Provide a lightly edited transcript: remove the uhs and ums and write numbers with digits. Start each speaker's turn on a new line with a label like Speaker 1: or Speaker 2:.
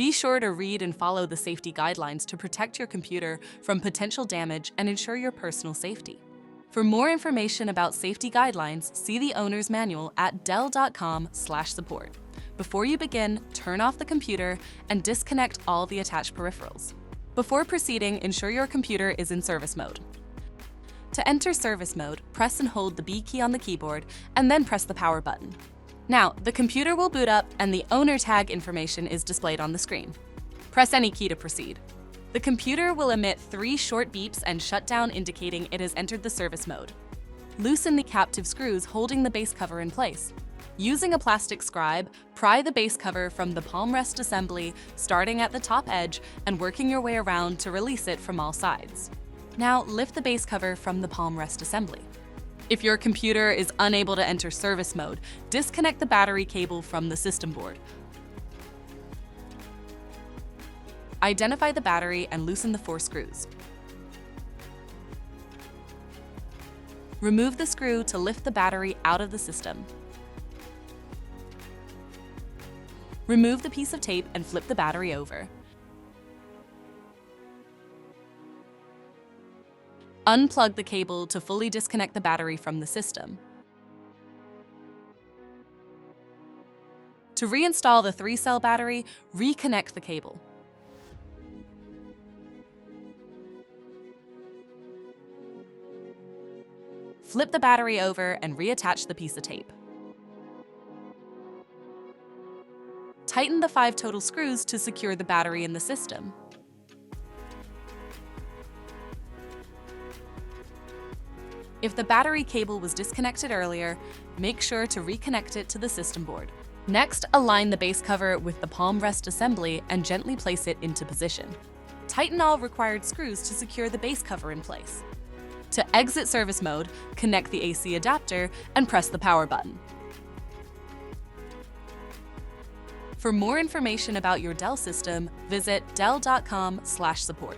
Speaker 1: Be sure to read and follow the safety guidelines to protect your computer from potential damage and ensure your personal safety. For more information about safety guidelines, see the owner's manual at dell.com/support. Before you begin, turn off the computer and disconnect all the attached peripherals. Before proceeding, ensure your computer is in service mode. To enter service mode, press and hold the B key on the keyboard and then press the power button. Now, the computer will boot up and the owner tag information is displayed on the screen. Press any key to proceed. The computer will emit 3 short beeps and shut down, indicating it has entered the service mode. Loosen the captive screws holding the base cover in place. Using a plastic scribe, pry the base cover from the palm rest assembly, starting at the top edge and working your way around to release it from all sides. Now, lift the base cover from the palm rest assembly. If your computer is unable to enter service mode, disconnect the battery cable from the system board. Identify the battery and loosen the 4 screws. Remove the screw to lift the battery out of the system. Remove the piece of tape and flip the battery over. Unplug the cable to fully disconnect the battery from the system. To reinstall the 3-cell battery, reconnect the cable. Flip the battery over and reattach the piece of tape. Tighten the 5 total screws to secure the battery in the system. If the battery cable was disconnected earlier, make sure to reconnect it to the system board. Next, align the base cover with the palm rest assembly and gently place it into position. Tighten all required screws to secure the base cover in place. To exit service mode, connect the AC adapter and press the power button. For more information about your Dell system, visit dell.com/support.